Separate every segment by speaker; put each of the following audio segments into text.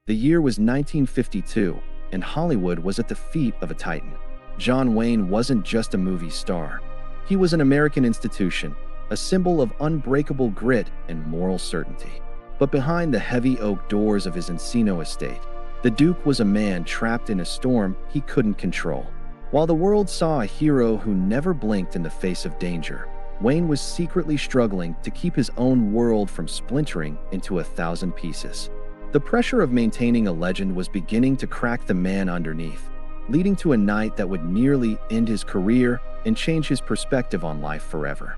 Speaker 1: The year was 1952, and Hollywood was at the feet of a titan. John Wayne wasn't just a movie star. He was an American institution, a symbol of unbreakable grit and moral certainty. But behind the heavy oak doors of his Encino estate, the Duke was a man trapped in a storm he couldn't control. While the world saw a hero who never blinked in the face of danger, Wayne was secretly struggling to keep his own world from splintering into 1,000 pieces. The pressure of maintaining a legend was beginning to crack the man underneath, leading to a night that would nearly end his career and change his perspective on life forever.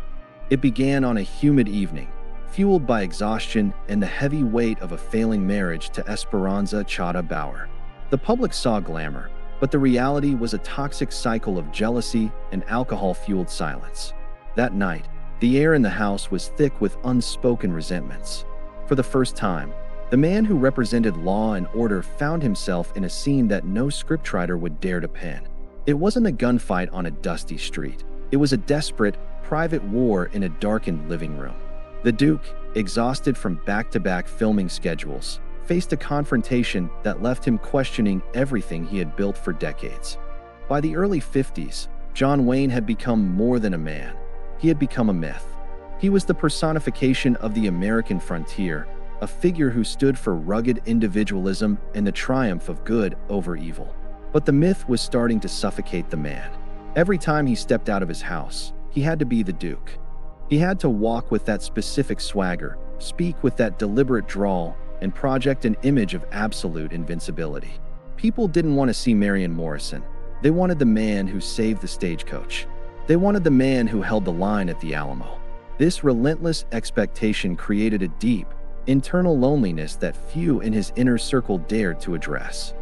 Speaker 1: It began on a humid evening, fueled by exhaustion and the heavy weight of a failing marriage to Esperanza Chata Bauer. The public saw glamour, but the reality was a toxic cycle of jealousy and alcohol-fueled silence. That night, the air in the house was thick with unspoken resentments. For the first time, the man who represented law and order found himself in a scene that no scriptwriter would dare to pen. It wasn't a gunfight on a dusty street. It was a desperate, private war in a darkened living room. The Duke, exhausted from back-to-back filming schedules, faced a confrontation that left him questioning everything he had built for decades. By the early 50s, John Wayne had become more than a man. He had become a myth. He was the personification of the American frontier, a figure who stood for rugged individualism and the triumph of good over evil. But the myth was starting to suffocate the man. Every time he stepped out of his house, he had to be the Duke. He had to walk with that specific swagger, speak with that deliberate drawl, and project an image of absolute invincibility. People didn't want to see Marion Morrison. They wanted the man who saved the stagecoach. They wanted the man who held the line at the Alamo. This relentless expectation created a deep, internal loneliness that few in his inner circle dared to address.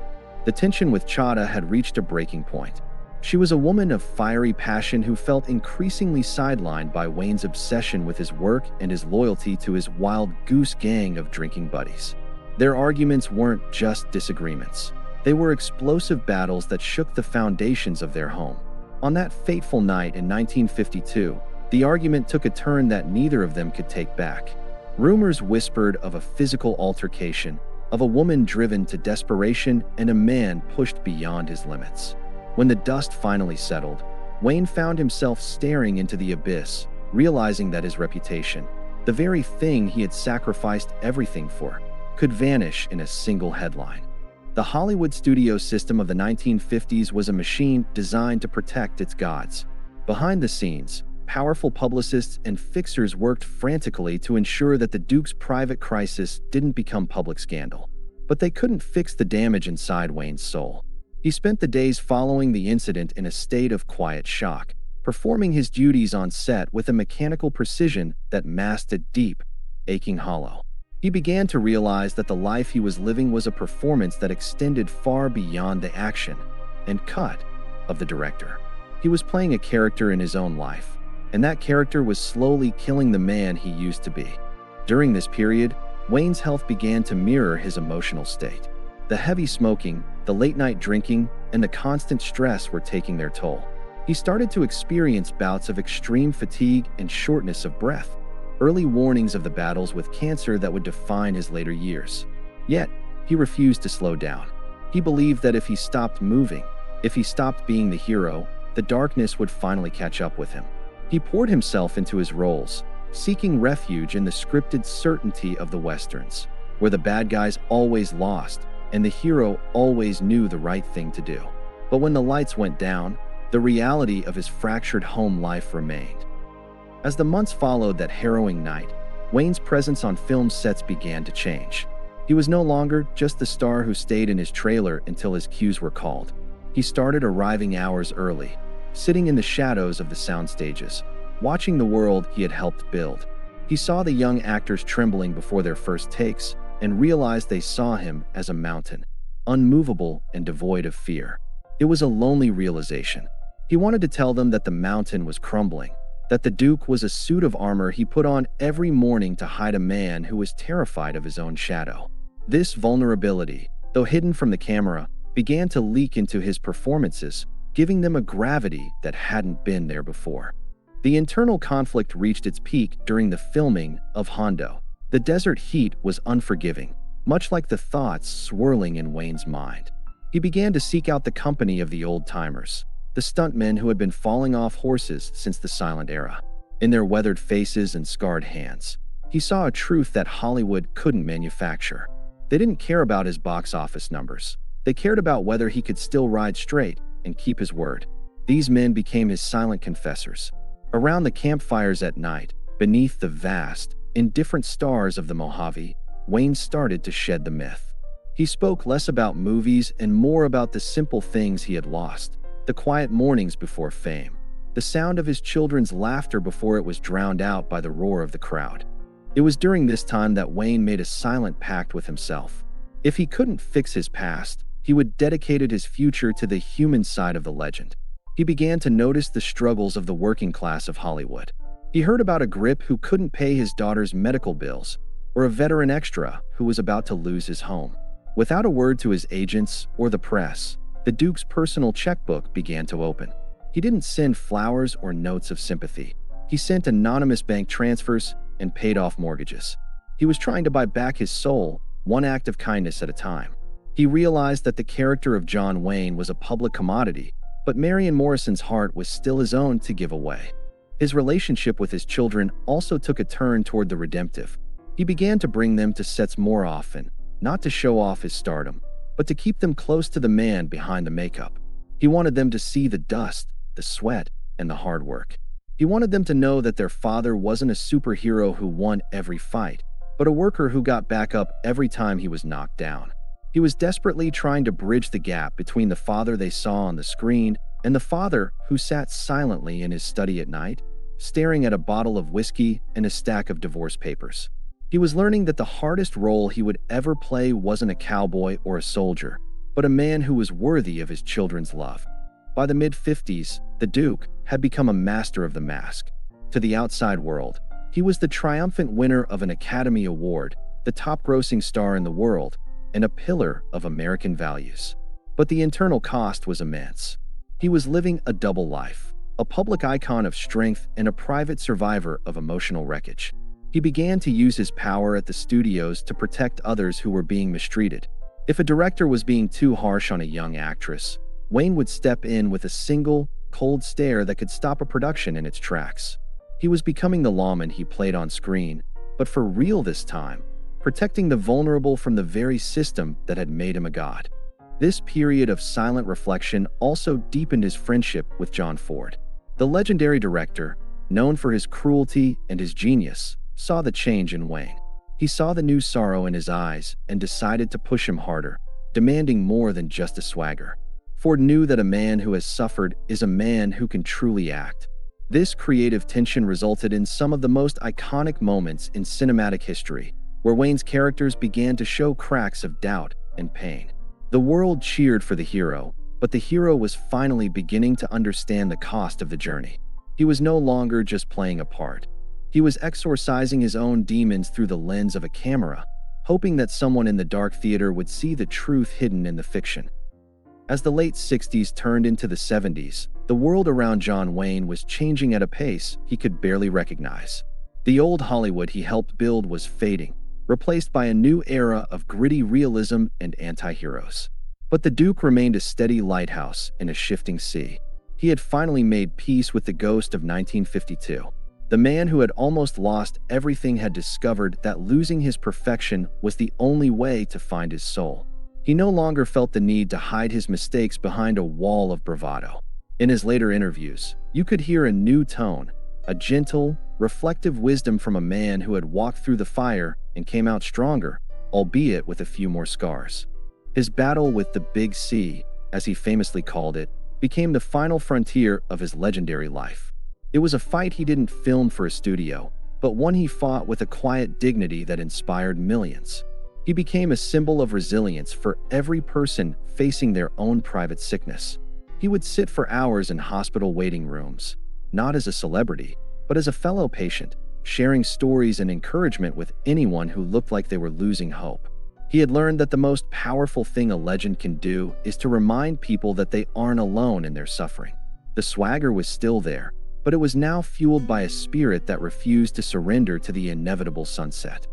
Speaker 1: The tension with Chata had reached a breaking point. She was a woman of fiery passion who felt increasingly sidelined by Wayne's obsession with his work and his loyalty to his wild goose gang of drinking buddies. Their arguments weren't just disagreements. They were explosive battles that shook the foundations of their home. On that fateful night in 1952, the argument took a turn that neither of them could take back. Rumors whispered of a physical altercation, of a woman driven to desperation and a man pushed beyond his limits. When the dust finally settled, Wayne found himself staring into the abyss, realizing that his reputation, the very thing he had sacrificed everything for, could vanish in a single headline. The Hollywood studio system of the 1950s was a machine designed to protect its gods. Behind the scenes, powerful publicists and fixers worked frantically to ensure that the Duke's private crisis didn't become public scandal. But they couldn't fix the damage inside Wayne's soul. He spent the days following the incident in a state of quiet shock, performing his duties on set with a mechanical precision that masked a deep, aching hollow. He began to realize that the life he was living was a performance that extended far beyond the action and cut of the director. He was playing a character in his own life, and that character was slowly killing the man he used to be. During this period, Wayne's health began to mirror his emotional state. The heavy smoking, the late-night drinking, and the constant stress were taking their toll. He started to experience bouts of extreme fatigue and shortness of breath, early warnings of the battles with cancer that would define his later years. Yet, he refused to slow down. He believed that if he stopped moving, if he stopped being the hero, the darkness would finally catch up with him. He poured himself into his roles, seeking refuge in the scripted certainty of the westerns, where the bad guys always lost and the hero always knew the right thing to do. But when the lights went down, the reality of his fractured home life remained. As the months followed that harrowing night, Wayne's presence on film sets began to change. He was no longer just the star who stayed in his trailer until his cues were called. He started arriving hours early, sitting in the shadows of the sound stages, watching the world he had helped build. He saw the young actors trembling before their first takes and realized they saw him as a mountain, unmovable and devoid of fear. It was a lonely realization. He wanted to tell them that the mountain was crumbling, that the Duke was a suit of armor he put on every morning to hide a man who was terrified of his own shadow. This vulnerability, though hidden from the camera, began to leak into his performances, giving them a gravity that hadn't been there before. The internal conflict reached its peak during the filming of Hondo. The desert heat was unforgiving. much like the thoughts swirling in Wayne's mind. He began to seek out the company of the old-timers, the stuntmen who had been falling off horses since the silent era. In their weathered faces and scarred hands, he saw a truth that Hollywood couldn't manufacture. They didn't care about his box office numbers. They cared about whether he could still ride straight and keep his word. These men became his silent confessors. Around the campfires at night, beneath the vast, indifferent stars of the Mojave, Wayne started to shed the myth. He spoke less about movies and more about the simple things he had lost, the quiet mornings before fame, the sound of his children's laughter before it was drowned out by the roar of the crowd. It was during this time that Wayne made a silent pact with himself. If he couldn't fix his past, he would dedicate his future to the human side of the legend. He began to notice the struggles of the working class of Hollywood. He heard about a grip who couldn't pay his daughter's medical bills, or a veteran extra who was about to lose his home. Without a word to his agents or the press, the Duke's personal checkbook began to open. He didn't send flowers or notes of sympathy. He sent anonymous bank transfers and paid off mortgages. He was trying to buy back his soul, one act of kindness at a time. He realized that the character of John Wayne was a public commodity, but Marion Morrison's heart was still his own to give away. His relationship with his children also took a turn toward the redemptive. He began to bring them to sets more often, not to show off his stardom, but to keep them close to the man behind the makeup. He wanted them to see the dust, the sweat, and the hard work. He wanted them to know that their father wasn't a superhero who won every fight, but a worker who got back up every time he was knocked down. He was desperately trying to bridge the gap between the father they saw on the screen and the father who sat silently in his study at night, staring at a bottle of whiskey and a stack of divorce papers. He was learning that the hardest role he would ever play wasn't a cowboy or a soldier, but a man who was worthy of his children's love. By the mid-50s, the Duke had become a master of the mask. To the outside world, he was the triumphant winner of an Academy Award, the top-grossing star in the world, and a pillar of American values. But the internal cost was immense. He was living a double life, a public icon of strength and a private survivor of emotional wreckage. He began to use his power at the studios to protect others who were being mistreated. If a director was being too harsh on a young actress, Wayne would step in with a single, cold stare that could stop a production in its tracks. He was becoming the lawman he played on screen, but for real this time, protecting the vulnerable from the very system that had made him a god. This period of silent reflection also deepened his friendship with John Ford. The legendary director, known for his cruelty and his genius, saw the change in Wayne. He saw the new sorrow in his eyes and decided to push him harder, demanding more than just a swagger. Ford knew that a man who has suffered is a man who can truly act. This creative tension resulted in some of the most iconic moments in cinematic history, where Wayne's characters began to show cracks of doubt and pain. The world cheered for the hero, but the hero was finally beginning to understand the cost of the journey. He was no longer just playing a part. He was exorcising his own demons through the lens of a camera, hoping that someone in the dark theater would see the truth hidden in the fiction. As the late 60s turned into the 70s, the world around John Wayne was changing at a pace he could barely recognize. The old Hollywood he helped build was fading, replaced by a new era of gritty realism and anti-heroes. But the Duke remained a steady lighthouse in a shifting sea. He had finally made peace with the ghost of 1952. The man who had almost lost everything had discovered that losing his perfection was the only way to find his soul. He no longer felt the need to hide his mistakes behind a wall of bravado. In his later interviews, you could hear a new tone, a gentle, reflective wisdom from a man who had walked through the fire and came out stronger, albeit with a few more scars. His battle with the Big C, as he famously called it, became the final frontier of his legendary life. It was a fight he didn't film for a studio, but one he fought with a quiet dignity that inspired millions. He became a symbol of resilience for every person facing their own private sickness. He would sit for hours in hospital waiting rooms, not as a celebrity, but as a fellow patient, sharing stories and encouragement with anyone who looked like they were losing hope. He had learned that the most powerful thing a legend can do is to remind people that they aren't alone in their suffering. The swagger was still there, but it was now fueled by a spirit that refused to surrender to the inevitable sunset.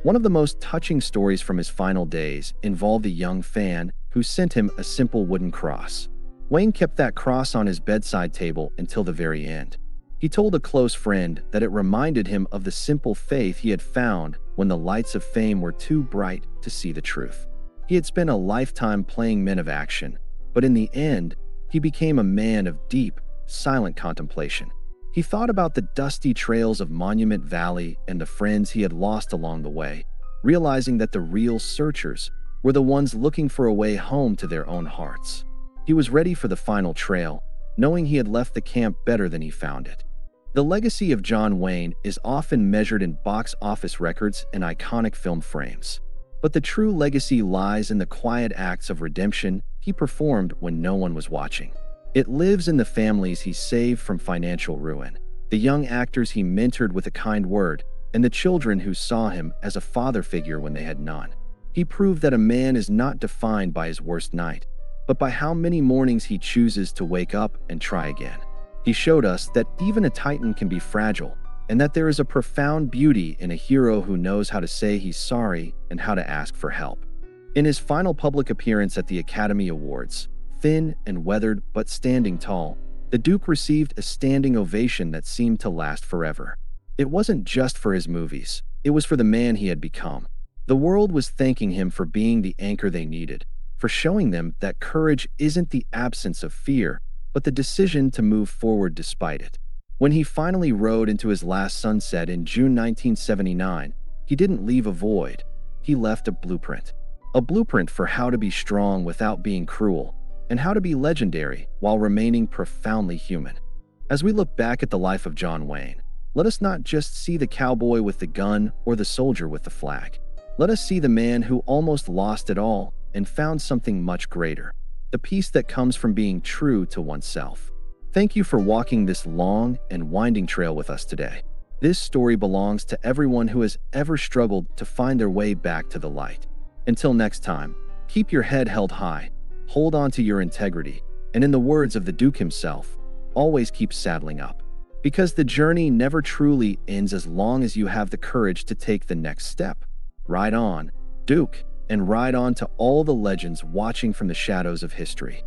Speaker 1: One of the most touching stories from his final days involved a young fan who sent him a simple wooden cross. Wayne kept that cross on his bedside table until the very end. He told a close friend that it reminded him of the simple faith he had found when the lights of fame were too bright to see the truth. He had spent a lifetime playing men of action, but in the end, he became a man of deep, silent contemplation. He thought about the dusty trails of Monument Valley and the friends he had lost along the way, realizing that the real searchers were the ones looking for a way home to their own hearts. He was ready for the final trail, knowing he had left the camp better than he found it. The legacy of John Wayne is often measured in box office records and iconic film frames. But the true legacy lies in the quiet acts of redemption he performed when no one was watching. It lives in the families he saved from financial ruin, the young actors he mentored with a kind word, and the children who saw him as a father figure when they had none. He proved that a man is not defined by his worst night, but by how many mornings he chooses to wake up and try again. He showed us that even a titan can be fragile, and that there is a profound beauty in a hero who knows how to say he's sorry and how to ask for help. In his final public appearance at the Academy Awards, thin and weathered but standing tall, the Duke received a standing ovation that seemed to last forever. It wasn't just for his movies, it was for the man he had become. The world was thanking him for being the anchor they needed, for showing them that courage isn't the absence of fear, but the decision to move forward despite it. When he finally rode into his last sunset in June 1979, he didn't leave a void. He left a blueprint. A blueprint for how to be strong without being cruel, and how to be legendary while remaining profoundly human. As we look back at the life of John Wayne, let us not just see the cowboy with the gun or the soldier with the flag. Let us see the man who almost lost it all and found something much greater, the peace that comes from being true to oneself. Thank you for walking this long and winding trail with us today. This story belongs to everyone who has ever struggled to find their way back to the light. Until next time, keep your head held high, hold on to your integrity, and in the words of the Duke himself, always keep saddling up. Because the journey never truly ends as long as you have the courage to take the next step. Ride on, Duke, and ride on to all the legends watching from the shadows of history.